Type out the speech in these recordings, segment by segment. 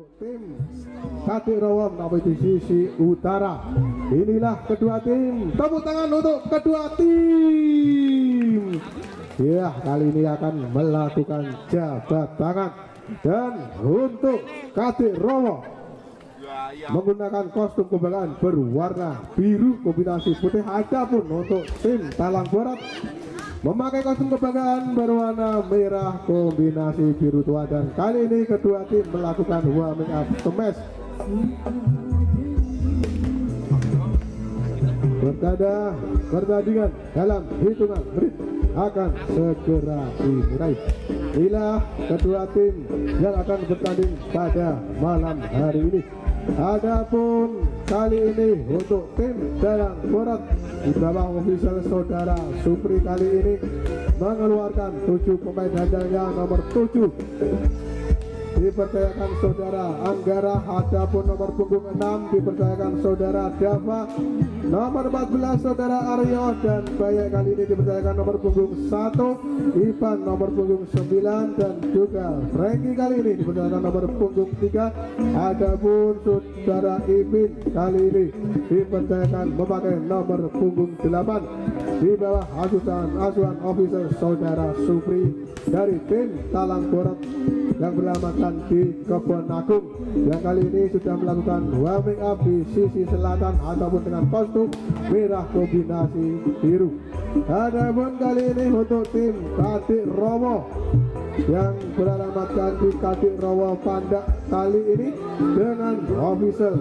Tim Katik Rawa mencapai di sisi utara. Inilah kedua tim. Tepuk tangan untuk kedua tim. Ya, kali ini akan melakukan jabat tangan. Dan untuk Katik Rawa menggunakan kostum kebanggaan berwarna biru kombinasi putih. Adapun untuk tim Talang Barat memakai kostum kebanggaan berwarna merah kombinasi biru tua. Dan kali ini kedua tim melakukan warming up kemes. Pertandingan dalam hitungan menit akan segera dimulai. Inilah kedua tim yang akan bertanding pada malam hari ini. Adapun kali ini untuk tim Talang Barat di bawah official saudara Supri kali ini mengeluarkan 7 pemain handalnya. Nomor 7 dipercayakan saudara Anggara, adapun nomor punggung 6 dipercayakan saudara Dava, nomor 14 saudara Aryo, dan Bayak kali ini dipercayakan nomor punggung 1 Ivan, nomor punggung 9, dan juga Frankie kali ini dipercayakan nomor punggung 3. Adapun saudara Ipin kali ini dipercayakan memakai nomor punggung 8 di bawah asuhan officer saudara Supri dari tim Talang Barat yang beralamatkan di Kebon Agung, yang kali ini sudah melakukan warming up di sisi selatan ataupun dengan kostum merah kombinasi biru. Adapun kali ini untuk tim Katik Rawa yang beralamatkan di Katik Rawa Pandak kali ini dengan official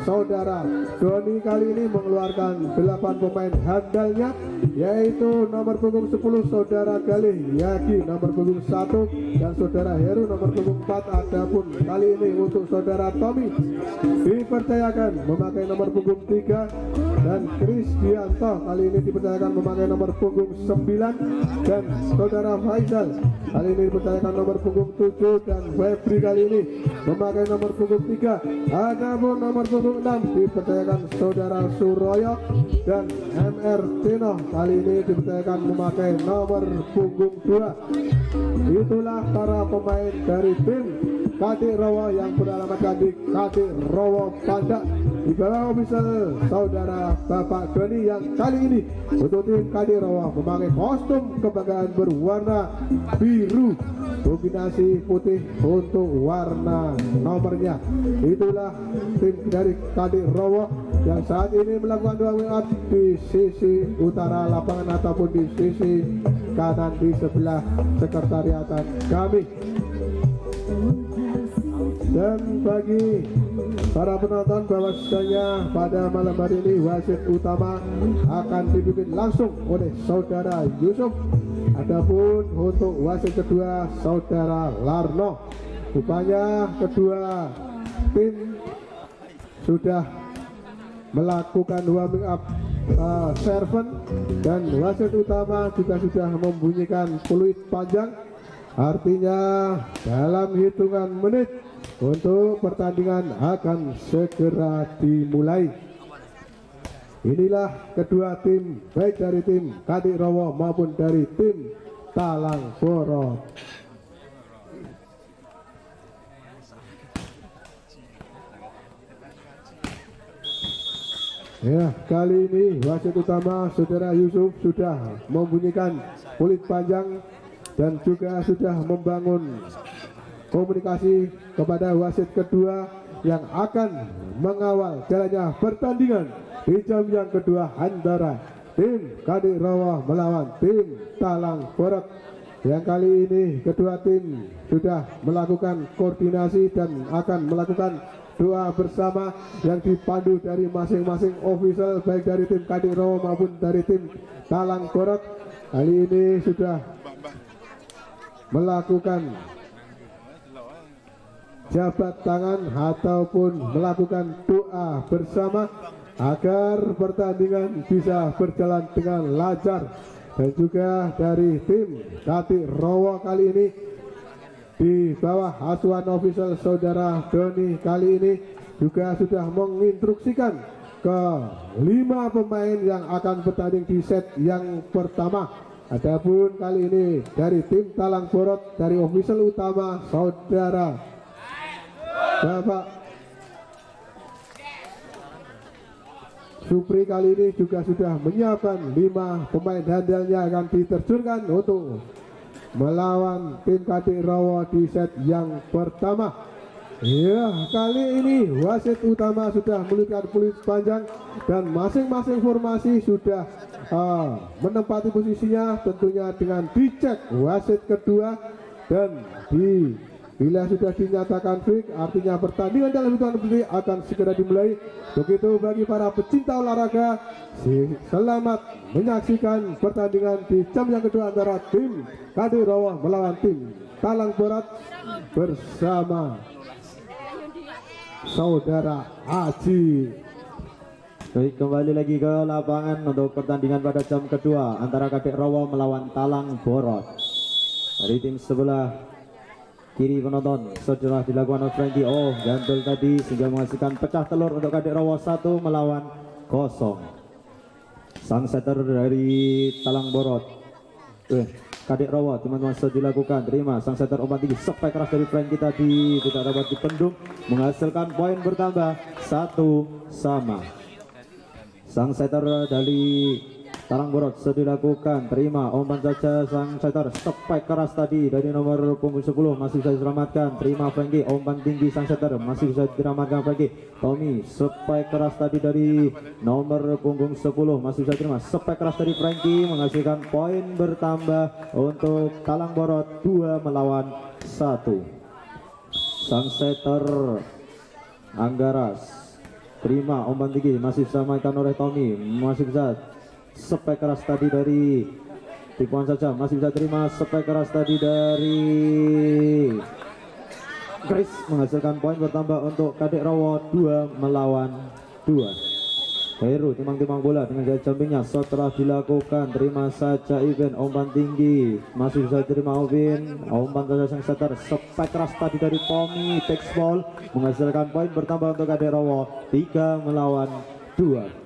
saudara Doni kali ini mengeluarkan 8 pemain handalnya, yaitu nomor punggung 10 saudara Galih Yagi, nomor punggung 1, dan saudara Heru nomor punggung 4. Adapun kali ini untuk saudara Tommy dipercayakan memakai nomor punggung 3, dan Krisdianto kali ini dipercayakan memakai nomor punggung 9, dan saudara Faisal kali ini dipercayakan nomor punggung 7, dan Febri kali ini memakai nomor punggung 3. Adapun nomor punggung 6 dipercayakan saudara Suroyo, dan MR Tino kali ini dipercayakan memakai nomor punggung 2. Itulah para pemain dari tim Katik Rawa yang beralamatkan di Katik Rawa Pandak di bawah official saudara Bapak Doni, yang kali ini untuk tim Katik Rawa memakai kostum kebanggaan berwarna biru kombinasi putih untuk warna nomornya. Itulah tim dari Katik Rawa yang saat ini melakukan dua WA di sisi utara lapangan ataupun di sisi kanan di sebelah sekretariatan kami. Dan bagi para penonton bahwasanya pada malam hari ini wasit utama akan dipimpin langsung oleh saudara Yusuf. Adapun untuk wasit kedua saudara Larno. Rupanya kedua tim sudah melakukan warming up servant, dan wasit utama juga sudah membunyikan peluit panjang. Artinya dalam hitungan menit untuk pertandingan akan segera dimulai. Inilah kedua tim, baik dari tim Katik Rawa maupun dari tim Talang Barat. Ya, kali ini wasit utama saudara Yusuf sudah membunyikan peluit panjang dan juga sudah membangun komunikasi kepada wasit kedua yang akan mengawal jalannya pertandingan di jam yang kedua antara tim Katik Rawa melawan tim Talang Barat, yang kali ini kedua tim sudah melakukan koordinasi dan akan melakukan doa bersama yang dipandu dari masing-masing official baik dari tim Katik Rawa maupun dari tim Talang Barat. Kali ini sudah melakukan jabat tangan ataupun melakukan doa bersama agar pertandingan bisa berjalan dengan lancar. Dan juga dari tim Katik Rawa kali ini di bawah asuhan official saudara Doni kali ini juga sudah menginstruksikan ke 5 pemain yang akan bertanding di set yang pertama. Adapun kali ini dari tim Talang Barat dari official utama saudara Bapak Supri kali ini juga sudah menyiapkan 5 pemain handalnya akan diterjunkan untuk melawan tim KD Rowo di set yang pertama. Ya, kali ini wasit utama sudah melipatkan peluit panjang dan masing-masing formasi sudah menempati posisinya, tentunya dengan dicek wasit kedua, dan bila sudah dinyatakan fix, artinya pertandingan dalam hitungan detik akan segera dimulai. Begitu bagi para pecinta olahraga, selamat menyaksikan pertandingan di jam yang kedua antara tim KD Rowo melawan tim Talang Borat bersama Saudara Aji. Baik, kembali lagi ke lapangan untuk pertandingan pada jam kedua antara KD Rowo melawan Talang Borot. Dari tim sebelah kiri penonton setelah dilakukan oleh Frankie, gantul tadi sehingga menghasilkan pecah telur untuk KD Rowo 1 melawan 0. Sang setter dari Talang Borot, KD Rowo teman-teman sudah dilakukan, terima sang setter umpan tinggi, spek keras dari Frankie tadi tidak dapat dipendung, menghasilkan poin bertambah 1 sama. Sang setter dari Talang Borot sudah dilakukan, terima umpan saja sang setter, spek keras tadi dari nomor punggung 10 masih bisa diselamatkan, terima Frankie umpan tinggi sang setter masih bisa diselamatkan Frankie. Tommy spek keras tadi dari nomor punggung 10 masih bisa terima, spek keras dari Frankie menghasilkan poin bertambah untuk Talang Borot 2 melawan 1. Sang setter Anggaras terima umpan tinggi masih diselamatkan oleh Tommy, masih bisa spek keras tadi dari tipuan saja masih bisa terima, spek keras tadi dari Chris menghasilkan poin bertambah untuk KD Rowo 2 melawan 2. Heru timang-timang bola dengan gaya jumpingnya setelah dilakukan, terima saja Ivan umpan tinggi masih bisa terima Ovin, umpan saja sang setter, spek keras tadi dari Tommy, takes ball menghasilkan poin bertambah untuk KD Rowo 3 melawan 2.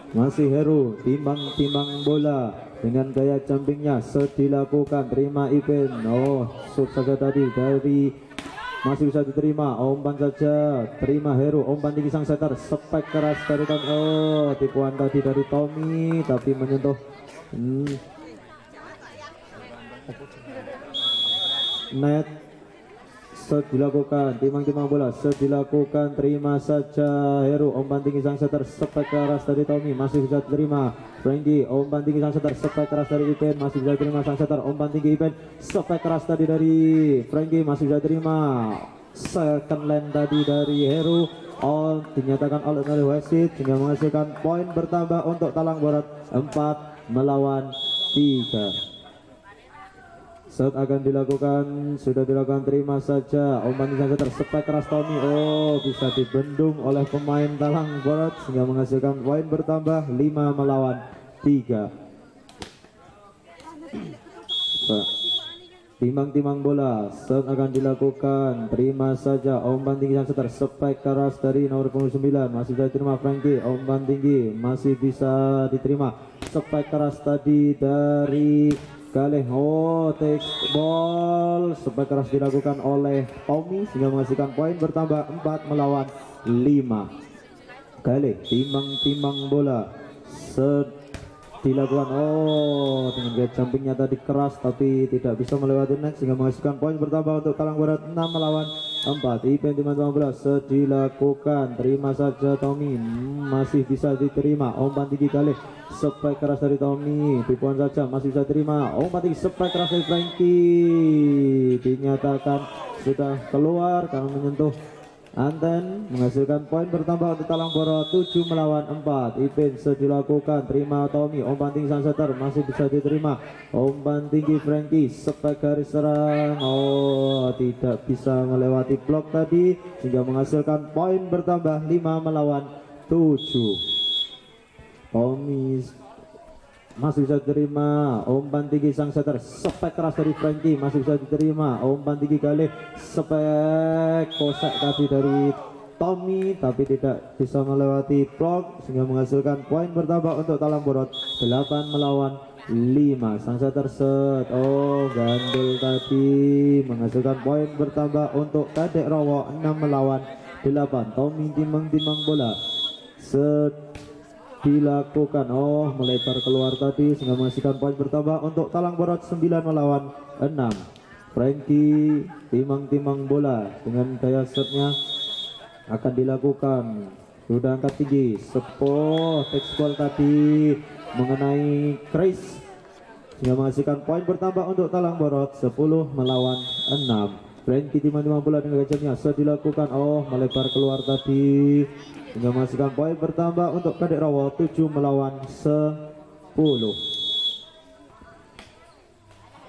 Masih Heru timbang-timbang bola dengan gaya jumpingnya dilakukan, terima Ipen, shoot saja tadi dari masih bisa diterima, umpan saja terima Heru, umpan tinggi sang setter, spek keras dari Tommy, tipuan tadi dari Tommy tapi menyentuh net. Dilakukan timang-timang bola dilakukan, terima saja Heru, umpan tinggi sang setter, spek keras dari Tommy masih bisa diterima Frankie, umpan tinggi sang setter, spek keras dari Ipen masih bisa diterima sang setter, umpan tinggi Ipen, spek keras tadi dari Frankie masih bisa diterima, second line tadi dari Heru, dinyatakan oleh wasit sehingga menghasilkan poin bertambah untuk Talang Borot 4 melawan 3. Saat akan dilakukan, sudah dilakukan, terima saja umpan saja terspek keras Tommy, bisa dibendung oleh pemain Talang Borot sehingga menghasilkan poin bertambah 5 melawan 3. Timang-timang bola saat akan dilakukan, terima saja umpan tinggi yang terspek keras dari nomor punggung 9 masih bisa diterima Frankie, umpan tinggi masih bisa diterima, spek keras tadi dari Galeh, takes ball, spek keras dilakukan oleh Tommy sehingga menghasilkan poin bertambah 4 melawan 5. Galeh timbang-timbang bola dilakukan, dengan gaya jumpingnya tadi keras tapi tidak bisa melewati net sehingga menghasilkan poin bertambah untuk Talang Borot 6 melawan 4. Event timang-timang bola dilakukan, terima saja Tommy masih bisa diterima, umpan tinggi Galeh, spek keras dari Tommy, tipuan saja masih bisa terima, umpan tinggi spek keras dari Frankie dinyatakan sudah keluar karena menyentuh anten, menghasilkan poin bertambah untuk Talang Borot 7 melawan 4. Ipin dilakukan, terima Tommy, umpan tinggi sang setter masih bisa diterima, umpan tinggi Frankie, spek garis serang, tidak bisa melewati blok tadi sehingga menghasilkan poin bertambah 5 melawan 7. Tommy masih bisa diterima, umpan tinggi sang setter, spek keras dari Frankie masih bisa diterima, umpan tinggi Galeh, spek kosek tadi dari Tommy tapi tidak bisa melewati blok sehingga menghasilkan poin bertambah untuk Talang Borot 8 melawan Sang setter set. Oh, gandul tadi menghasilkan poin bertambah untuk Kadek Rowo 6 melawan 8. Tommy timang-timang bola set dilakukan. Oh, melebar keluar tadi sehingga menghasilkan poin bertambah untuk Talang Borot 9 melawan 6. Frankie timang-timang bola dengan daya setnya akan dilakukan. Sudah angkat tinggi, sepoh textball tadi mengenai Chris sehingga menghasilkan poin bertambah untuk Talang Borot 10 melawan 6. Frankie timang-timang bola dengan gajahnya set dilakukan. Oh, melebar keluar tadi sehingga menghasilkan poin bertambah untuk Kadek Rowo 7 melawan 10.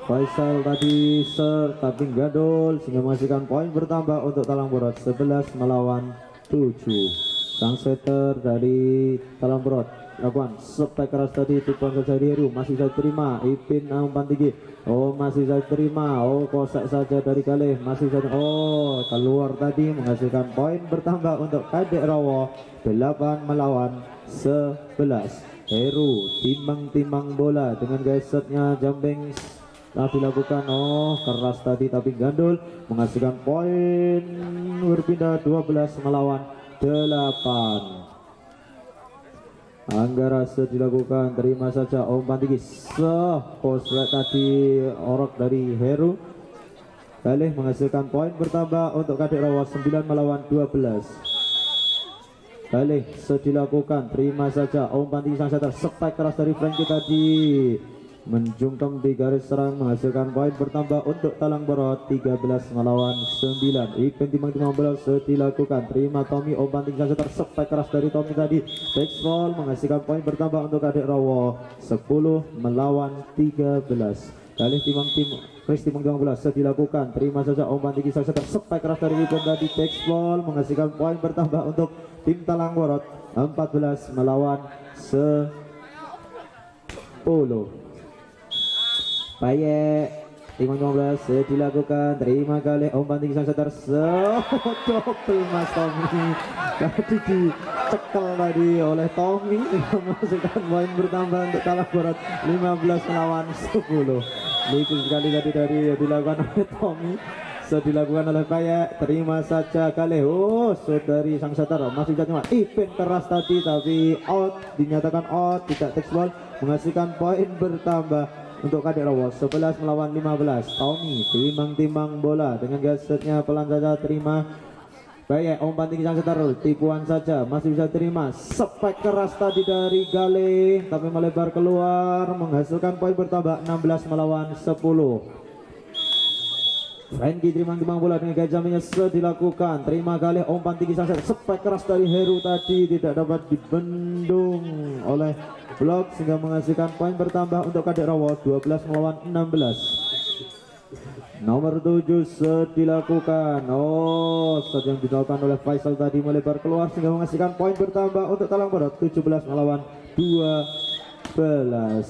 Faisal tadi ser tapi gadol sehingga menghasilkan poin bertambah untuk Talang Borot 11 melawan 7. Sang setter dari Talang Borot lakukan spek keras tadi, tujuan saja di Heru masih saya terima. Ipin umpan tinggi, oh masih saya terima. Oh, kosek saja dari Galih masih saja. Oh, keluar tadi menghasilkan poin bertambah untuk Kadek Rowo 8 melawan 11. Heru timang-timang bola dengan gesetnya jumping dilakukan. Oh, keras tadi tapi gandul menghasilkan poin berpindah 12 melawan 8. Anggara dilakukan, terima saja umpan tinggi. Posret tadi orok dari Heru. Galih menghasilkan poin bertambah untuk Kadek Rowo 9 melawan 12. Galih dilakukan, terima saja umpan tinggi sang setter. Spike keras dari Frankie tadi menjungkem di garis serang menghasilkan poin bertambah untuk Talang Borot 13 melawan 9. Ipin timang-timang bola dilakukan, terima Tommy umpan tinggi sang setter. Spike keras dari Tommy tadi, backball menghasilkan poin bertambah untuk Kadek Rowo 10 melawan 13. Kali Chris timang-timang bola dilakukan, terima saja umpan tinggi sang setter. Spike keras dari Ipin tadi, backball menghasilkan poin bertambah untuk tim Talang Borot 14 melawan 10. Payek timang-timang bola dilakukan, terima kali umpan tinggi sang setter. Double Mas Tommy tadi dicekel tadi oleh Tommy memasukkan poin bertambah untuk Talang Borot 15 melawan 10. Lucu sekali tadi dari dilakukan oleh Tommy, dilakukan oleh Payek, terima saja kali. Oh, dari sang setter masih jatuh. Ipin keras tadi tapi out, dinyatakan out, tidak textball menghasilkan poin bertambah untuk Kadek Rowo 11 melawan 15. Tommy timang-timang bola dengan gasetnya pelan saja, terima. Baik, umpan tinggi sang setter, tipuan saja masih bisa terima. Spek keras tadi dari Gale tapi melebar keluar menghasilkan poin bertambah 16 melawan 10. Frankie timang-timang bola dengan gajah menyesal dilakukan, terima kali umpan tinggi sang setter. Spek keras dari Heru tadi tidak dapat dibendung oleh blok sehingga menghasilkan poin bertambah untuk Kadek Rowo 12 melawan 16. Nomor 7 dilakukan. Oh, yang dilakukan oleh Faisal tadi melebar keluar sehingga menghasilkan poin bertambah untuk Talang Borot 17 melawan 12.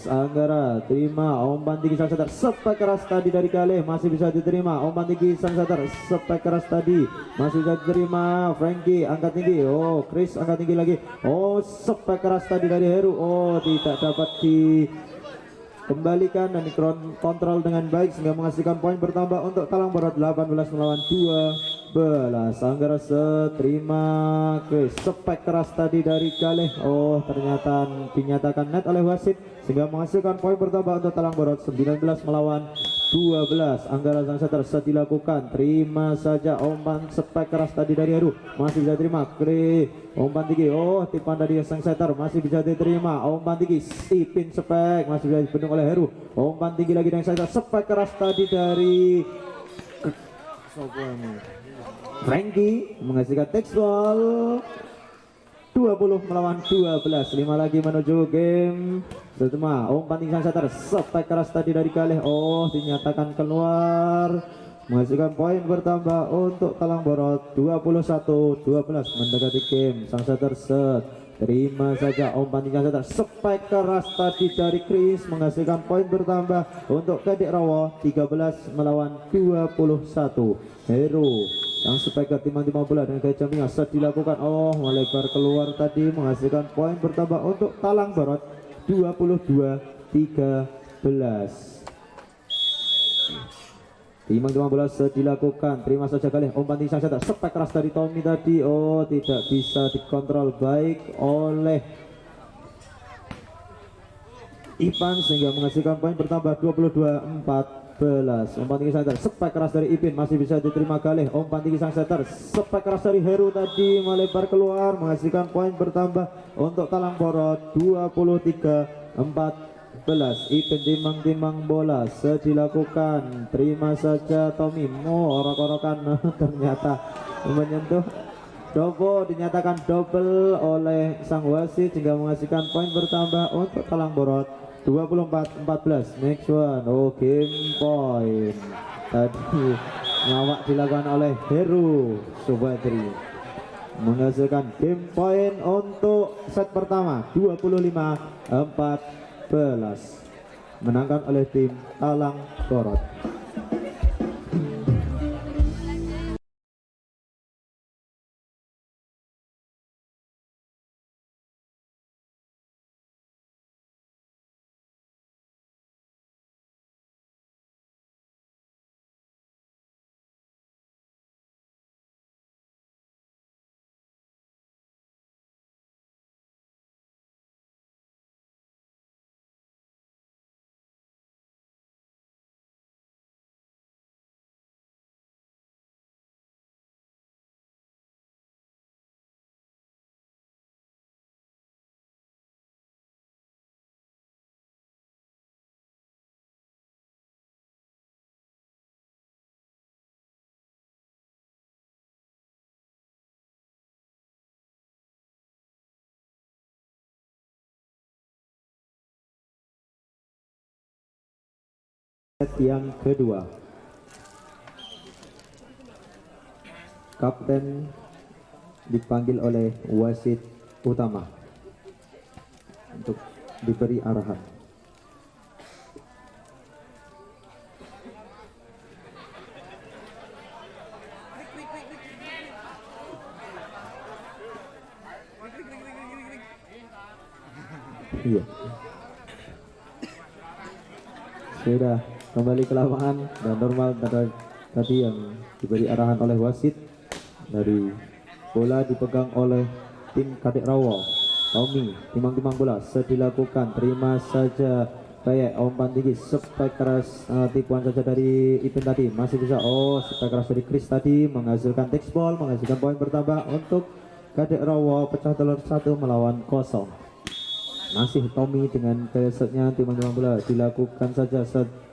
Anggara terima umpan tinggi sang setter. Spek keras tadi dari Galih masih bisa diterima. Umpan tinggi sang setter, spek keras tadi masih bisa diterima. Frankie angkat tinggi. Oh, Chris angkat tinggi lagi. Oh, spek keras tadi dari Heru. Oh, tidak dapat dikembalikan dan dikontrol dengan baik sehingga menghasilkan poin bertambah untuk Talang Borot 18 melawan 12. Anggara terima Chris. Spek keras tadi dari Galih. Oh, ternyata dinyatakan net oleh wasit sehingga menghasilkan poin bertambah untuk Talang Borot 19 melawan 12. Anggara sang setter dilakukan, terima saja umpan spek keras tadi dari Heru masih bisa terima. Umpan tinggi. Oh, tipan dari sang setter masih bisa diterima. Umpan tinggi, Ipin spek masih bisa dibendung oleh Heru. Umpan tinggi lagi dari sang setter. Spek keras tadi dari Frankie menghasilkan textball 20 melawan 12. 5 lagi menuju game pertama. Umpan tinggi sang setter, spek keras tadi dari Galih. Oh, dinyatakan keluar menghasilkan poin bertambah untuk Talang Borot 21-12 mendekati game. Sang setter terima saja umpan tinggi sang setter. Spek keras tadi dari Chris menghasilkan poin bertambah untuk Kadek Rowo 13 melawan 21. Heru yang striker timang-timang bola dengan gaya jamnya dilakukan. Oh, melebar keluar tadi menghasilkan poin bertambah untuk Talang Borot 22-13. Timbang-timbang bola dilakukan, terima saja kali umpan tinggi sang setter, spek keras dari Tommy tadi. Oh, tidak bisa dikontrol baik oleh Ipan sehingga menghasilkan poin bertambah 22-14. Umpan tinggi sang setter, spek keras dari Ipin masih bisa diterima kali umpan tinggi sang setter, spek keras dari Heru tadi melebar keluar menghasilkan poin bertambah untuk Talang Borot 23-14. Ipin timbang-timbang bola dilakukan, terima saja Tommy orok-orokan ternyata menyentuh double, dinyatakan double oleh sang wasit sehingga menghasilkan poin bertambah untuk Talang Borot 24-14. Next one, oh game point tadi ngawak dilakukan oleh Heru Subadri menghasilkan game point untuk set pertama 25-14 menangkan oleh tim Talang Borot. Set yang kedua, kapten dipanggil oleh wasit utama untuk diberi arahan. Iya, sudah kembali ke lapangan dan normal tadi yang diberi arahan oleh wasit. Dari bola dipegang oleh tim Kadek Rawo. Tommy timbang-timbang bola dilakukan, terima saja kayak umpan tinggi spek keras, tipuan saja dari Ipin tadi masih bisa. Oh, spek keras dari Chris tadi menghasilkan text ball, menghasilkan poin bertambah untuk Kadek Rawo, pecah telur 1 melawan 0. Masih Tommy dengan kesetnya, timbang-timbang bola dilakukan saja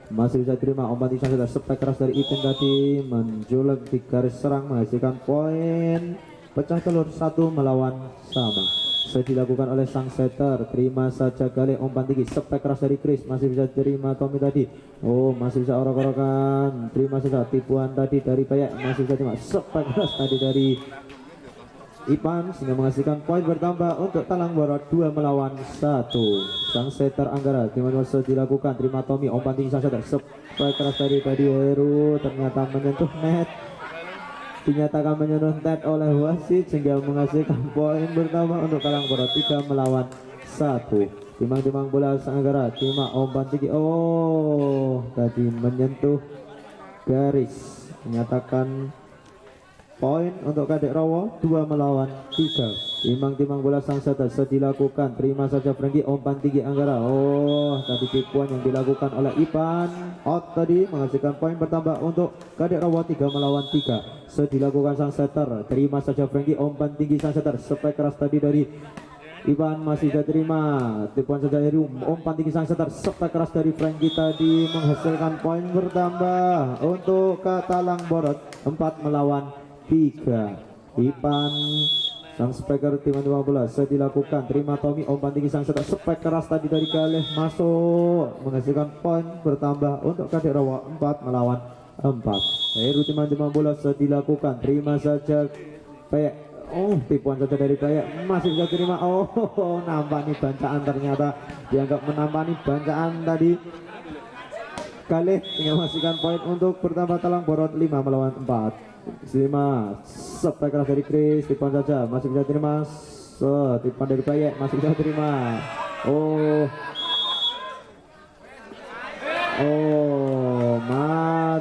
masih bisa terima umpan tinggi saja spek keras dari Ipin tadi menjulang di garis serang menghasilkan poin pecah telur 1 melawan sama. Dilakukan oleh sang setter, terima saja kali umpan tinggi spek keras dari Chris masih bisa terima Tommy tadi. Oh, masih bisa orok-orokan, terima saja tipuan tadi dari Payak masih bisa terima spek keras tadi dari Ipan sehingga menghasilkan poin bertambah untuk Talang Borot 2 melawan 1. Sang setter Anggara tiba-tiba dilakukan, terima Tommy umpan tinggi sang setter spek keras tadi Heru ternyata menyentuh net, dinyatakan menyentuh net oleh wasit sehingga menghasilkan poin bertambah untuk Talang Borot 3 melawan 1. Timbang-timbang bola sang Anggara, terima umpan tinggi, oh tadi menyentuh garis, dinyatakan poin untuk Kadek Rawo 2 melawan 3. Timbang-timbang bola sang setter dilakukan, terima saja Franky umpan tinggi Anggara. Oh, tadi tipuan yang dilakukan oleh Ipan out tadi menghasilkan poin bertambah untuk Kadek Rawo 3 melawan 3. Dilakukan sang setter, terima saja Franky umpan tinggi sang setter spek keras tadi dari Ipan masih bisa terima tipuan saja dari umpan tinggi sang setter spek keras dari Franky tadi menghasilkan poin bertambah untuk Talang Borot 4 melawan 3. Ipan sang speaker tiba-tiba bola dilakukan, terima Tommy umpan tinggi sang setter spek keras tadi dari Galeh masuk menghasilkan poin bertambah untuk Kadek Rawo 4 melawan 4. Heru tiba-tiba bola dilakukan, terima saja Payak. Oh, tipuan saja dari Payak masih bisa terima. Oh, nampani bancaan, ternyata dianggap menampani bancaan tadi. Galeh tinggal menghasilkan poin untuk bertambah Talang Borot 5 melawan 4. 5 spek keras dari Chris, tipuan saja masih bisa terima, tipuan dari Payak masih bisa terima. Oh,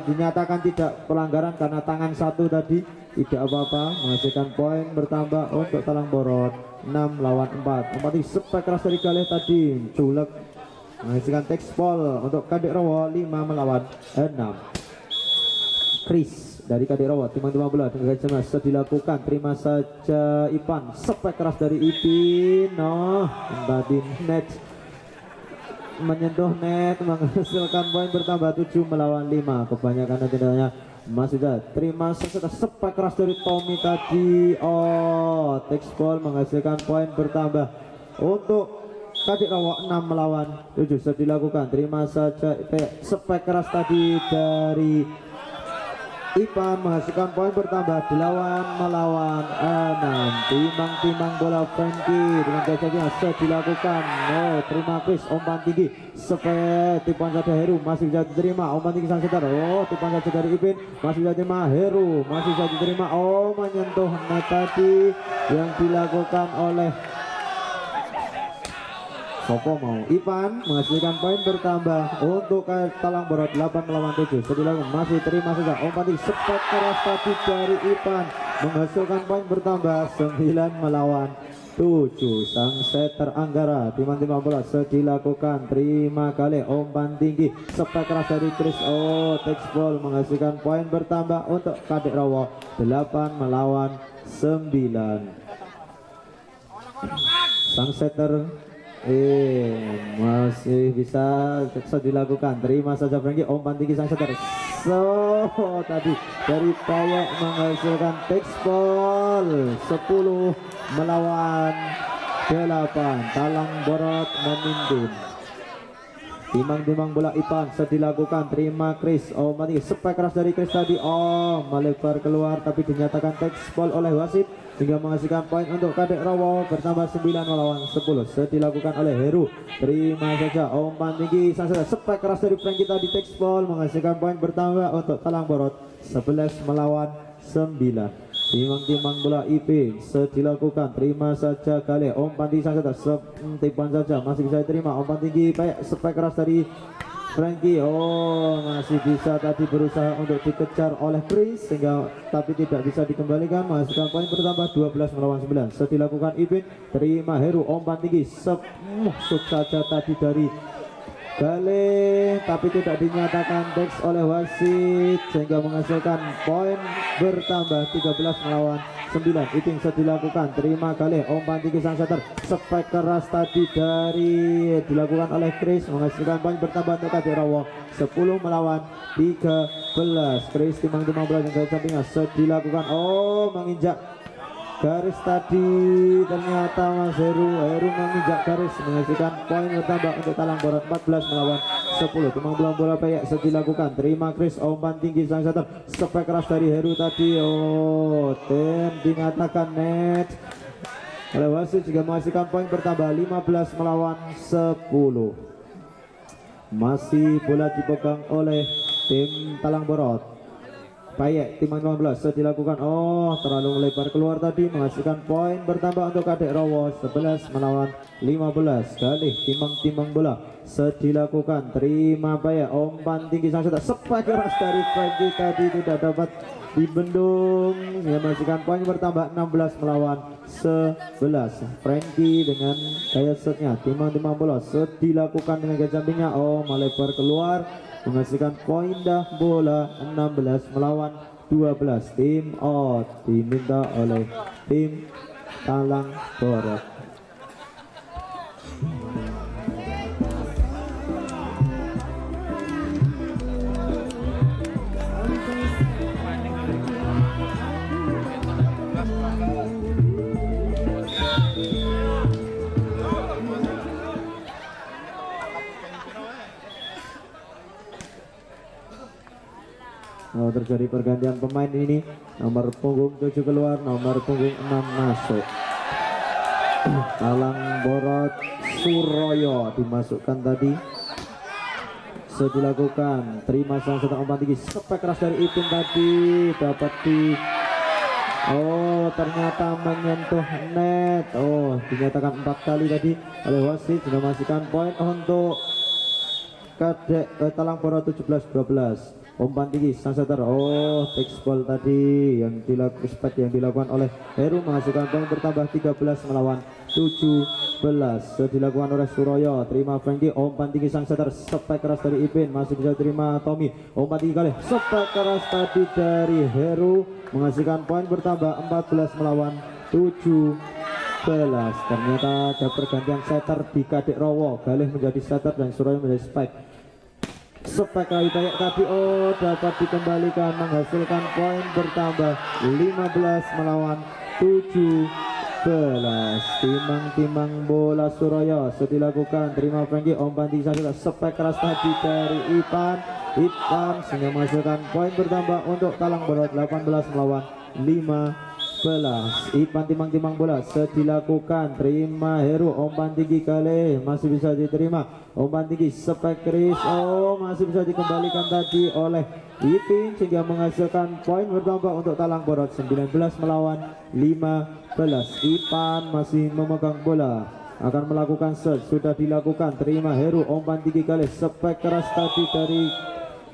dinyatakan tidak pelanggaran karena tangan satu tadi, tidak apa-apa, menghasilkan poin bertambah untuk Talang Borot 6 lawan 4. Umpan tinggi spek keras dari Galih tadi, culek menghasilkan tekspol untuk Kadek Rowo 5 melawan 6. Chris dari Kadek Rowo timbang-timbang bola dengan gajah masa dilakukan, terima saja Ipan, spek keras dari Ipin, tadi net menyentuh net, menghasilkan poin bertambah 7 melawan 5. Kebanyakan tendangannya masih ada, terima saja spek keras dari Tommy tadi, tekspol menghasilkan poin bertambah untuk Kadek Rowo 6 melawan 7. Sudah dilakukan, terima saja spek keras tadi dari Ipan, menghasilkan poin bertambah 8 melawan 6. Timbang-timbang bola Frankie dengan gajahnya sudah dilakukan. Terima Chris, umpan tinggi spek, tipuan saja Heru masih bisa diterima, umpan tinggi sang setar, tipuan saja dari Ipin masih bisa diterima, Heru masih bisa diterima, menyentuh net tadi yang dilakukan oleh Sopo mau. Ipan menghasilkan poin bertambah untuk Talang Borot 8 melawan 7. Sedilakan masih terima saja umpan tinggi spek keras tadi dari Ipan, menghasilkan poin bertambah 9 melawan 7. Sang setter Anggara timbang-timbang bola dilakukan, terima kali umpan tinggi spek keras dari Chris, tekspol menghasilkan poin bertambah untuk Kadek Rowo 8 melawan 9. Sang setter masih bisa dilakukan, terima saja Frankie, umpan tinggi sang setter tadi dari Payek menghasilkan tekspol 10 melawan 8. Talang Borot memimpin. Timbang-timbang bola Ipan sudah dilakukan, terima Chris, umpan tinggi spek keras dari Chris tadi, melebar keluar tapi dinyatakan tekspol oleh wasit sehingga menghasilkan poin untuk Kadek Rowo bertambah 9 melawan 10. Sudah dilakukan oleh Heru, terima saja umpan tinggi sang setar spek keras dari Frankie tadi, tekspol menghasilkan poin bertambah untuk Talang Borot 11 melawan 9. Timbang-timbang bola IP sudah dilakukan, terima saja kali umpan tinggi sang setar, tipuan saja masih bisa diterima, umpan tinggi spek keras dari Frankie, masih bisa tadi berusaha untuk dikejar oleh Chris sehingga tapi tidak bisa dikembalikan, menghasilkan poin bertambah 12 melawan 9. Sudah dilakukan Ipin, terima Heru, umpan tinggi masuk saja tadi dari Gale tapi tidak dinyatakan teks oleh wasit sehingga menghasilkan poin bertambah 13 melawan 9. Ipin sudah dilakukan, terima kali umpan tinggi sang setter spek keras tadi dari dilakukan oleh Chris, menghasilkan poin bertambah untuk Kadek Rowo 10 melawan 13. Chris timbang-timbang bola yang sampingnya sudah dilakukan, menginjak garis tadi, ternyata Mas Heru menginjak garis, menghasilkan poin bertambah untuk Talang Borot 14 melawan 10. Timbang bola Payek sudah dilakukan, terima Chris, umpan tinggi sang setter spek keras dari Heru tadi, dinyatakan net oleh wasit juga menghasilkan poin bertambah 15 melawan 10. Masih bola dipegang oleh tim Talang Borot. Payek timbang 15 sudah dilakukan, terlalu lebar keluar tadi, menghasilkan poin bertambah untuk Kadek Rowo 11 melawan 15. Kali timbang bola sudah dilakukan, terima Payek, umpan tinggi sang setar spek keras dari Frankie tadi tidak dapat dibendung sehingga menghasilkan poin bertambah 16 melawan 11. Frankie dengan gaya shotnya timbang bola sudah dilakukan dengan gaya sampingnya, melebar keluar, menghasilkan poin bola 16 melawan 12. Tim out diminta oleh tim Talang Borot. Terjadi pergantian pemain ini, nomor punggung 7 keluar, nomor punggung 6 masuk. Talang Borot Suroyo dimasukkan tadi, sudah dilakukan, terima sang setar umpan tinggi spek keras dari Ipin tadi, dapat di ternyata menyentuh net, dinyatakan 4 kali tadi oleh wasit, sudah memastikan poin untuk Kadek Talang Borot 17-12. Umpan tinggi sang setter. Oh, textball tadi yang dilakukan oleh Heru menghasilkan poin bertambah 13 melawan 17. Dilakukan oleh Suroyo. Terima Frankie. Umpan tinggi sang setter. Spek keras dari Ipin. Masih bisa terima Tommy. Umpan tinggi kali. Spek keras tadi dari Heru menghasilkan poin bertambah 14 melawan 17. Ternyata ada pergantian setter di Kadek Rowo. Galih menjadi setter dan Suroyo menjadi spek. Spek kali banyak tadi. Oh, dapat dikembalikan menghasilkan poin bertambah 15 melawan 17. Timang bola Suroyo dilakukan. Terima Frankie. Umpan tinggi saja. Spek keras tadi dari Ipan sehingga menghasilkan poin bertambah untuk Talang Borot 18 melawan 15. Ipan timang bola dilakukan. Terima Heru. Umpan tinggi kali masih bisa diterima. Umpan tinggi spek keris. Oh, masih bisa dikembalikan tadi oleh Ipin sehingga menghasilkan poin bertambah untuk Talang Borot 19 melawan 15. Ipan masih memegang bola, akan melakukan search. Sudah dilakukan. Terima Heru. Umpan tinggi kali spek keras tadi dari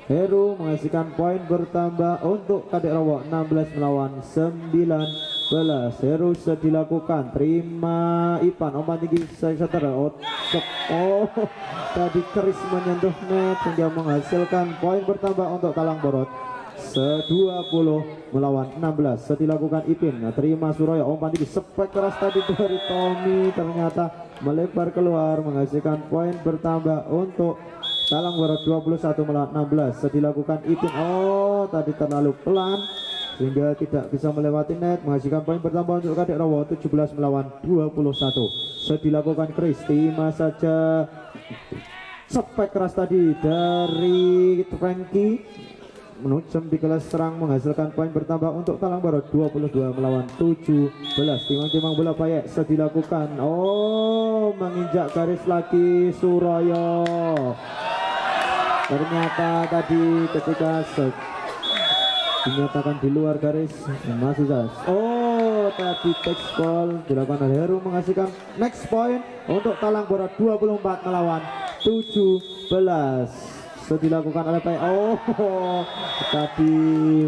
Heru menghasilkan poin bertambah untuk Kadek Rowo 16 melawan 19. Heru dilakukan. Terima Ipan. Umpan tinggi setter. Oh, tadi keris menyentuh net sehingga menghasilkan poin bertambah untuk Talang Borot 20 melawan 16. Dilakukan Ipin. Terima Suroyo. Umpan tinggi spek keras tadi dari Tommy ternyata melebar keluar menghasilkan poin bertambah untuk Talang Borot 21 melawan 16. Dilakukan Ipin. Oh, tadi terlalu pelan sehingga tidak bisa melewati net menghasilkan poin bertambah untuk Kadek Rowo 17 melawan 21. Dilakukan Chris. Terima saja spek keras tadi dari Frankie. Menujam di kelas serang menghasilkan poin bertambah untuk Talang Borot 22 melawan 17. Timang bola Payek dilakukan. Oh, menginjak garis lagi Suroyo. Ternyata tadi ketika dinyatakan di luar garis masih jas. Oh, tadi text ball dilakukan oleh Heru menghasilkan next point untuk Talang Borot 24 melawan 17. Dilakukan oleh Payek. Oh, tadi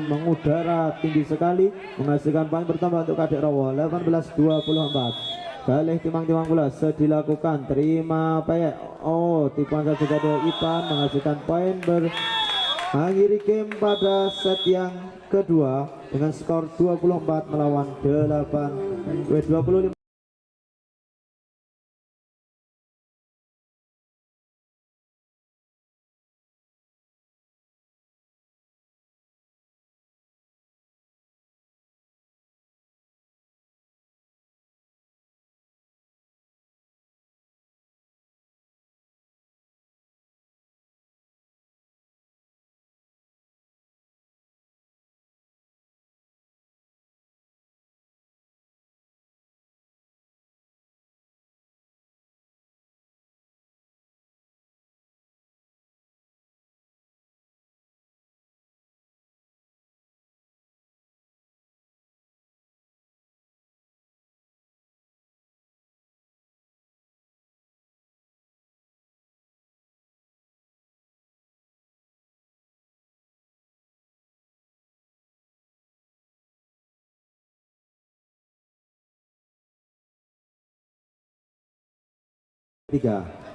mengudara tinggi sekali menghasilkan poin bertambah untuk Kadek Rowo 18-24. Galih timang bola dilakukan. Terima Payek. Oh, tipuan saja dari Ipan menghasilkan poin mengakhiri game pada set yang kedua dengan skor 24 melawan 25.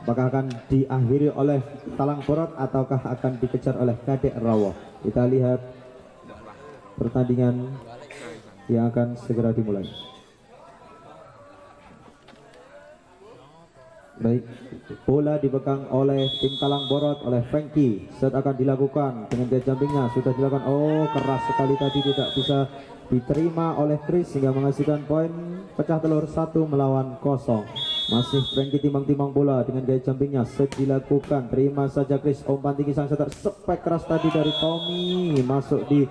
Apakah akan diakhiri oleh Talang Borot ataukah akan dikejar oleh Kadek Rowo? Kita lihat pertandingan yang akan segera dimulai. Baik, bola dipegang oleh tim Talang Borot oleh Frankie. Set akan dilakukan dengan gaya jumpingnya sudah dilakukan. Oh, keras sekali tadi, tidak bisa diterima oleh Chris sehingga menghasilkan poin pecah telur 1 melawan 0. Masih Frankie timbang bola dengan gaya jumpingnya set dilakukan. Terima saja Chris. Umpan tinggi sang setter spek keras tadi dari Tommy masuk di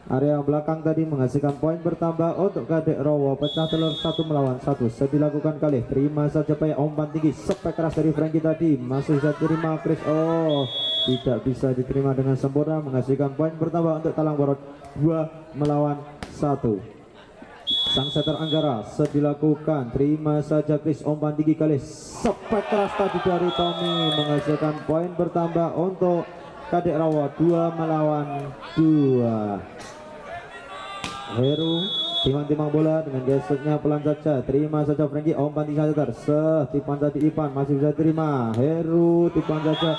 area belakang tadi menghasilkan poin bertambah untuk Kadek Rowo. Pecah telur 1 melawan 1. Set dilakukan kali. Terima saja Payek. Umpan tinggi spek keras dari Frankie tadi masih bisa terima Chris. Oh, tidak bisa diterima dengan sempurna menghasilkan poin bertambah untuk Talang Borot 2 melawan 1. sang setter Anggara dilakukan, terima saja Chris, umpan tinggi kali spek keras tadi dari Tommy menghasilkan poin bertambah untuk Kadek Rawa 2 melawan 2. Heru timang-timang bola dengan geseknya pelan saja, terima saja Frankie, umpan tinggi saja tipan tadi Ipan masih bisa terima, Heru tipan saja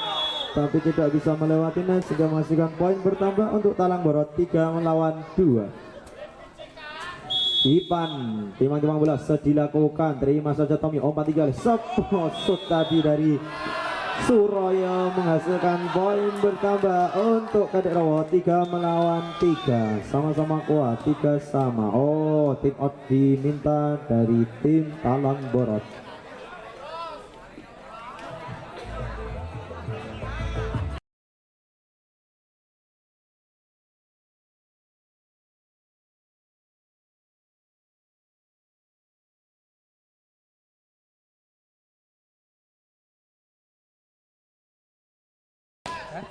tapi tidak bisa melewati net sehingga menghasilkan poin bertambah untuk Talang Borot 3 melawan 2. Ipan timang-timang bola dilakukan, terima saja Tommy, umpan 3 kali shoot tadi dari Suroyo menghasilkan poin bertambah untuk Kadek Rawa 3 melawan 3, sama-sama kuat 3 sama. Oh, tim out diminta dari tim Talang Borot.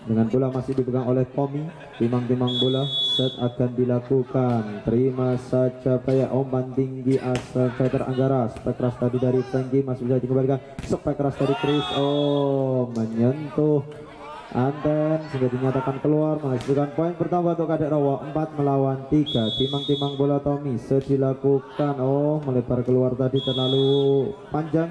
Dengan bola masih dipegang oleh Tommy, timang-timang bola set akan dilakukan, terima saja kayak umpan tinggi asal setter Anggara, spek keras tadi dari Frankie masih bisa dikembalikan, spek keras dari Chris, oh menyentuh anten sehingga dinyatakan keluar menghasilkan poin bertambah untuk Kadek Rawa 4 melawan 3. Timang-timang bola Tommy dilakukan, oh melebar keluar tadi terlalu panjang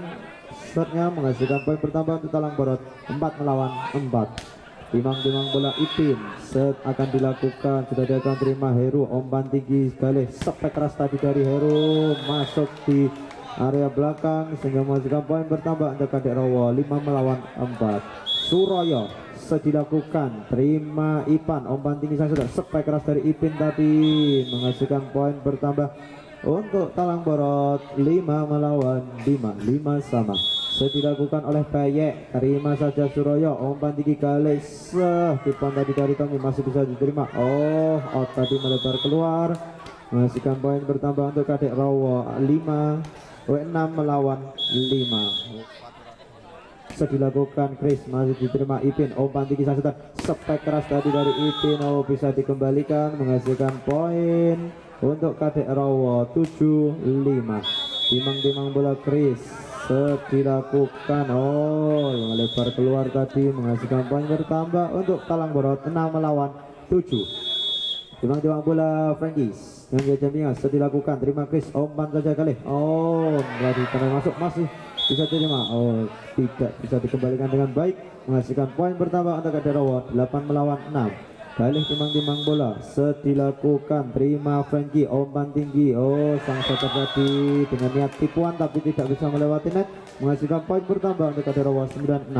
setnya menghasilkan poin bertambah untuk Talang Borot 4 melawan 4. Timang-timang bola Ipin set akan dilakukan, sudah dia akan terima Heru, umpan tinggi sekali spek keras tadi dari Heru masuk di area belakang sehingga menghasilkan poin bertambah untuk Kadek Rawa 5 melawan 4. Suroyo dilakukan, terima Ipan, umpan tinggi saja spek keras dari Ipin tadi menghasilkan poin bertambah untuk Talang Borot 5 melawan 5 sama. Dilakukan oleh Bayek, terima saja Suroyo, umpan tinggi kali tipan tadi dari Tommy masih bisa diterima, oh out tadi melebar keluar menghasilkan poin bertambah untuk Kadek Rawa 6 melawan 5. Dilakukan Chris masih diterima Ipin, umpan tinggi saja spek keras tadi dari Ipin, oh bisa dikembalikan menghasilkan poin untuk Kadek Rawa 7-5. Timang-timang bola Chris dilakukan, oh melebar keluar tadi menghasilkan poin bertambah untuk Talang Borot 6 melawan 7. Timang-timang bola Frankies yang jadinya dilakukan, terima Chris, umpan saja kali, oh nggak diterima masuk, masih bisa terima, oh tidak bisa dikembalikan dengan baik menghasilkan poin bertambah untuk Kadek Rawa 8 melawan 6. Balik timang-timang bola dilakukan, terima Frankie, umpan tinggi, oh sang setter tadi dengan niat tipuan tapi tidak bisa melewati net menghasilkan poin bertambah untuk Kadek Rawa 9-6.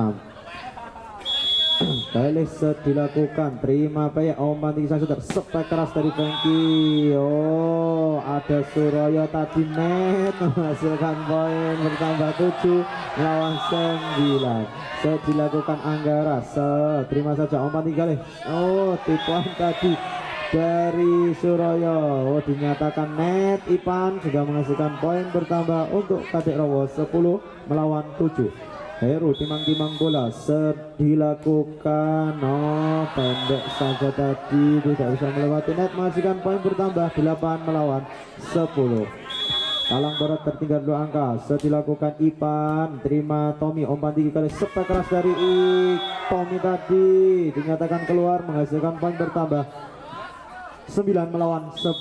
Balik dilakukan, terima Paya, umpan tinggi sang setter spek keras dari Frankie, oh ada Suroyo tadi net menghasilkan poin bertambah 7 melawan 9. Dilakukan Anggara, terima saja umpan tinggi kali, oh tipuan tadi dari Suroyo, oh dinyatakan net. Ipan sudah menghasilkan poin bertambah untuk Kadek Rawa 10 melawan 7. Heru timang-timang bola dilakukan, oh pendek saja tadi tidak bisa melewati net menghasilkan poin bertambah 8 melawan 10. Talang Borot tertinggal 2 angka, dilakukan Ipan, terima Tommy, umpan tinggi kali spek keras dari Tommy tadi dinyatakan keluar menghasilkan poin bertambah 9 melawan 10.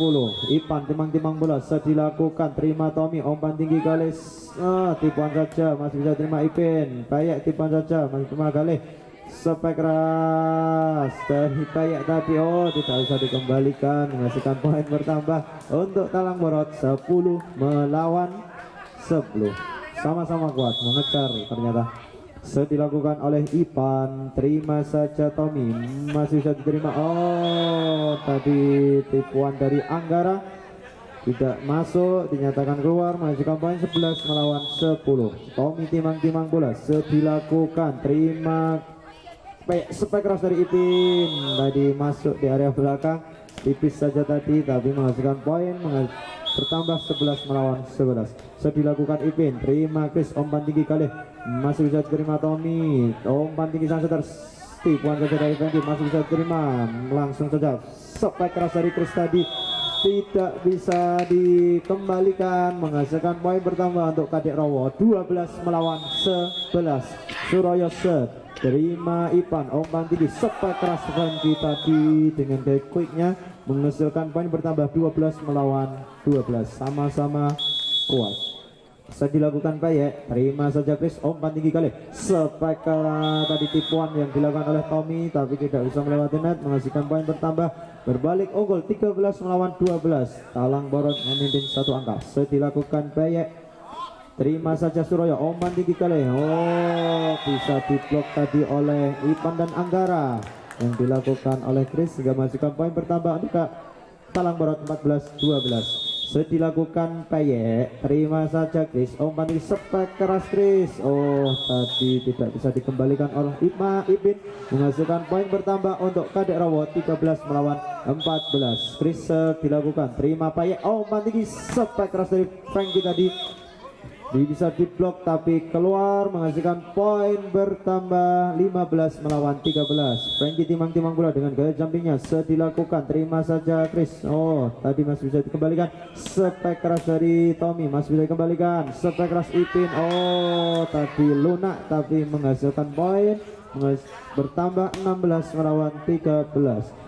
Ipan timang-timang bola dilakukan, terima Tommy, umpan tinggi kali tipuan saja masih bisa terima Ipin. Payak tipuan saja masih terima kali spek keras dari Payak tadi, oh tidak bisa dikembalikan menghasilkan poin bertambah untuk Talang Borot 10 melawan 10, sama-sama kuat mengejar ternyata. Dilakukan oleh Ipan, terima saja Tommy masih bisa diterima, oh tadi tipuan dari Anggara tidak masuk dinyatakan keluar menghasilkan poin 11 melawan 10. Tommy timang-timang bola dilakukan, terima spek keras dari Ipin tadi masuk di area belakang tipis saja tadi tapi menghasilkan poin bertambah 11 melawan 11. Dilakukan Ipin, terima Chris, umpan tinggi kali masih bisa diterima Tommy, umpan tinggi sang setter tipuan saja dari Frankie masih bisa diterima, langsung saja spek keras dari Chris tadi tidak bisa dikembalikan, menghasilkan poin bertambah untuk Kadek Rowo. 12 melawan 11. Suraya set, terima Ipan, umpan tinggi, sepak keras Franky tadi dengan gaya quicknya menghasilkan poin bertambah 12 melawan 12. Sama-sama kuat. Bisa dilakukan Payek, terima saja Chris, umpan tinggi kali, sepak keras tadi tipuan yang dilakukan oleh Tommy tapi tidak bisa melewati net, menghasilkan poin bertambah, berbalik unggul 13 melawan 12. Talang Borot memimpin satu angka. Bisa dilakukan Payek, terima saja Suraya, umpan tinggi kali, oh bisa diblok tadi oleh Ipan dan Anggara yang dilakukan oleh Chris sehingga menghasilkan poin bertambah untuk Talang Borot 14-12. Dilakukan Payek, terima saja Chris, umpan tinggi, sepak keras Chris, oh tadi tidak bisa dikembalikan oleh Ipin, menghasilkan poin bertambah untuk Kadek Rowo 13 melawan 14. Chris dilakukan, terima Payek, umpan tinggi, sepak keras dari Franky tadi bisa diblok tapi keluar, menghasilkan poin bertambah 15 melawan 13. Franky timang-timang bola dengan gaya jumpingnya dilakukan, terima saja Chris, oh tadi masih bisa dikembalikan, sepak keras dari Tommy masih bisa dikembalikan, sepak keras Ipin, oh tadi lunak tapi menghasilkan poin bertambah 16 melawan 13.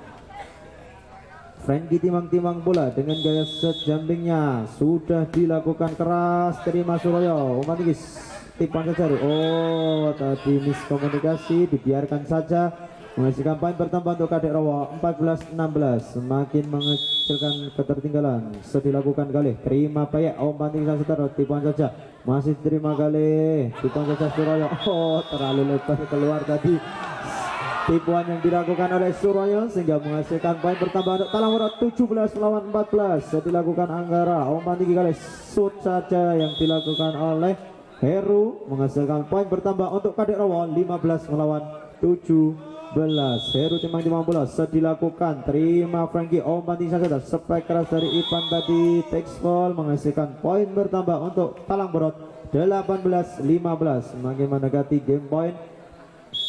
Franky timang-timang bola dengan gaya set jumpingnya sudah dilakukan keras, terima Suraya, umpan tinggi, tipuan saja, oh tadi miskomunikasi, dibiarkan saja, menghasilkan poin bertambah untuk Kadek Rowo 14-16, semakin mengecilkan ketertinggalan. Dilakukan kali, terima Payek, umpan tinggi sang seter, tipuan saja, masih terima kali, tipuan saja Suraya, oh terlalu lebar keluar tadi tipuan yang dilakukan oleh Suraya sehingga menghasilkan poin bertambah untuk Talang Borot 17 melawan 14. Dilakukan Anggara, umpan tinggi kali, shoot saja yang dilakukan oleh Heru, menghasilkan poin bertambah untuk Kadek Rowo 15 melawan 17. Heru timang-timang bola dilakukan, terima Franky, umpan tinggi saja, sepak keras dari Ipan tadi, takes ball, menghasilkan poin bertambah untuk Talang Borot 18-15, semakin mendekati game point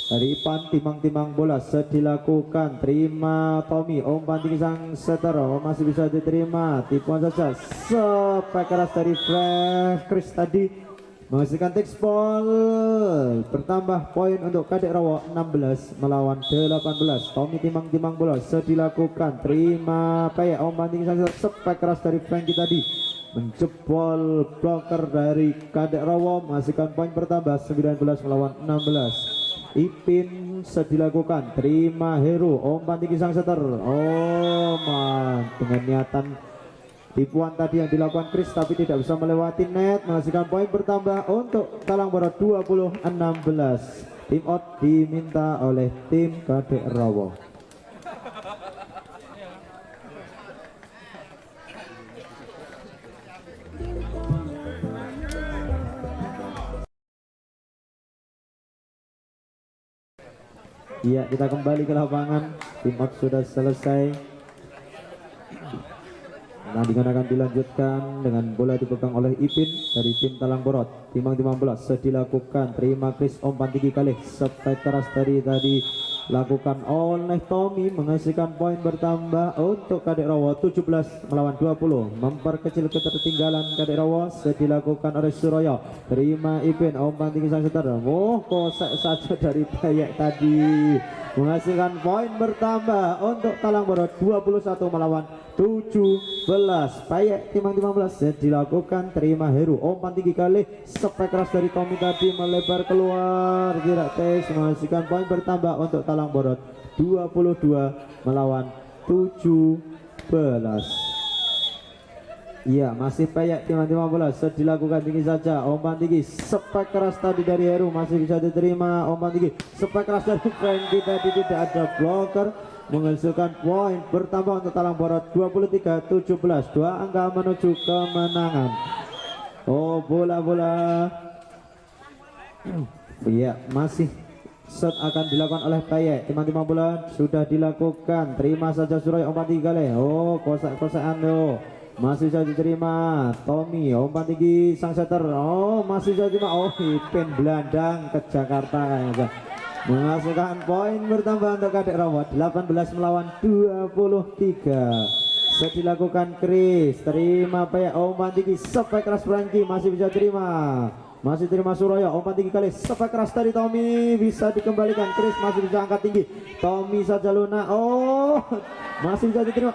dari Ipan. Timang-timang bola dilakukan, terima Tommy, umpan tinggi sang setter, masih bisa diterima, tipuan saja, sepak keras dari Chris tadi menghasilkan text ball, bertambah poin untuk Kadek Rowo 16 melawan 18. Tommy timang-timang bola dilakukan, terima Payek, umpan tinggi sang setter, sepak keras dari Franky tadi menjebol blocker dari Kadek Rowo, menghasilkan poin bertambah 19 melawan 16. Ipin dilakukan, terima Heru, umpan tinggi sang setter, oh man, dengan niatan tipuan tadi yang dilakukan Chris tapi tidak bisa melewati net, menghasilkan poin bertambah untuk Talang Borot 20-16. Tim out diminta oleh tim Kadek Rowo. Iya, kita kembali ke lapangan. Tim out sudah selesai. Pertandingan akan dilanjutkan dengan bola dipegang oleh Ipin dari tim Talang Borot. Timang-timang bola dilakukan, terima Chris, umpan tinggi kali, sepak keras tadi lakukan oleh Tommy, menghasilkan poin bertambah untuk Kadek Rowo 17 melawan 20, memperkecil ketertinggalan Kadek Rowo. Dilakukan oleh Suraya, terima Ipin, umpan tinggi sang seter, oh kosek saja dari Payek tadi, menghasilkan poin bertambah untuk Talang Borot 21 melawan 17. Payek timang-timang bola dilakukan, terima Heru, umpan tinggi kali, sepak keras dari Tommy tadi melebar keluar, kira tes, menghasilkan poin bertambah untuk Talang Borot 22 melawan 17. Iya, masih Payek timang-timang bola dilakukan, tinggi saja, umpan tinggi, sepak keras tadi dari Heru masih bisa diterima, umpan tinggi, sepak keras dari Franky tadi tidak ada blocker, menghasilkan poin bertambah untuk Talang Borot 23-17, 2 angka menuju kemenangan. Oh, bola-bola iya, masih set akan dilakukan oleh Payek, timang-timang bola sudah dilakukan, terima saja Suraya, umpan tinggi kali, oh kosak-kosakan lo masih bisa diterima Tommy, umpan tinggi sang setter, oh masih bisa diterima, oh Ipin belandang ke Jakarta kayaknya, menghasilkan poin bertambah untuk Kadek Rowo 18 melawan 23. dilakukan Chris, terima Paya, umpan tinggi, sepak keras Franky, masih bisa terima. Masih terima Suraya, umpan tinggi kali, sepak keras dari Tommy, bisa dikembalikan. Chris masih bisa angkat tinggi, Tommy saja lunak. Oh, masih bisa diterima.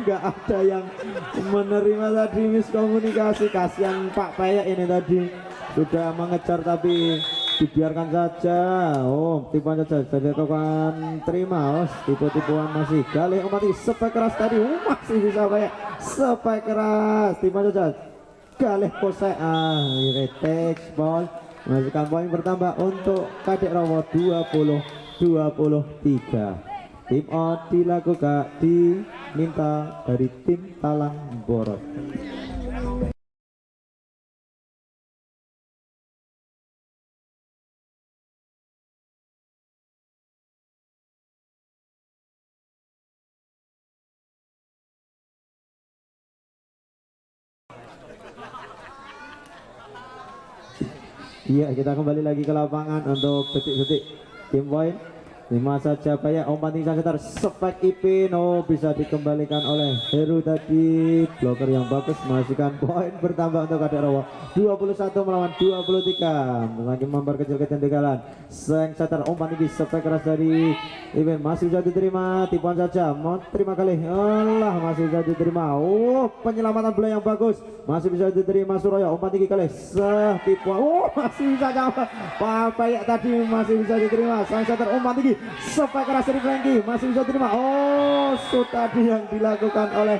Nggak ada yang menerima tadi, miskomunikasi. Kasihan Pak Paya ini tadi sudah mengejar tapi dibiarkan saja. Oh, tipuan saja dilakukan, terima. Oh, tipu-tipuan masih kali, umpan tinggi, sepak keras tadi, masih bisa Paya, sepak keras, tipuan saja. Galih Posek, reteks ball, menghasilkan poin bertambah untuk Kadek Rowo 20-23. Tim out dilakukan, diminta dari tim Talang Borot. Iya, kita kembali lagi ke lapangan untuk detik-detik game point. 5 saja Paya, umpan tinggi sekitar spek Ipin. Oh, bisa dikembalikan oleh Heru tadi, blocker yang bagus, menghasilkan poin bertambah untuk Kadek Rowo 21 melawan 23. Lagi memperkecil ketinggalan. Seng setter, umpan tinggi, spek keras dari Ipin, masih bisa diterima, tipuan saja, mau terima kali, Allah, masih bisa diterima. Oh, penyelamatan bola yang bagus, masih bisa diterima Suraya, umpan tinggi kali, tipuan, oh, masih bisa jawab. Paya tadi masih bisa diterima. Seng setter, umpan tinggi, sepak keras dari Franky, masih bisa diterima. Oh, shoot tadi yang dilakukan oleh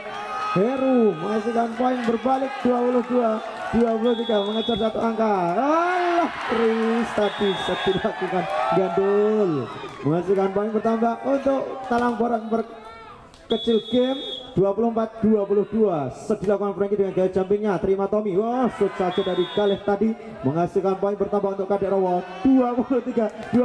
Heru, menghasilkan poin berbalik 22-23, mengejar satu angka. Allah, Chris tadi dilakukan gandul, menghasilkan poin bertambah untuk Talang Borot berkecil game 24-22. Dilakukan Franky dengan gaya jumpingnya, terima Tommy. Wah, shoot saja dari Galih tadi, menghasilkan poin bertambah untuk Kadek Rowo 23-24,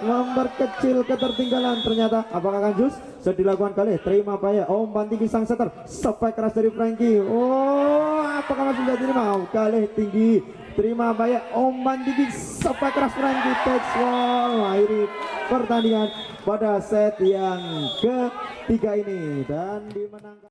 memperkecil ketertinggalan. Ternyata apakah akan jus? Dilakukan Galih, terima Paya, umpan tinggi sang setter, sepak keras dari Franky. Oh, apakah masih bisa diterima? Galih tinggi, terima Paya, umpan tinggi, sepak keras Franky, takes ball. Akhiri pertandingan pada set yang ketiga ini dan dimenangkan.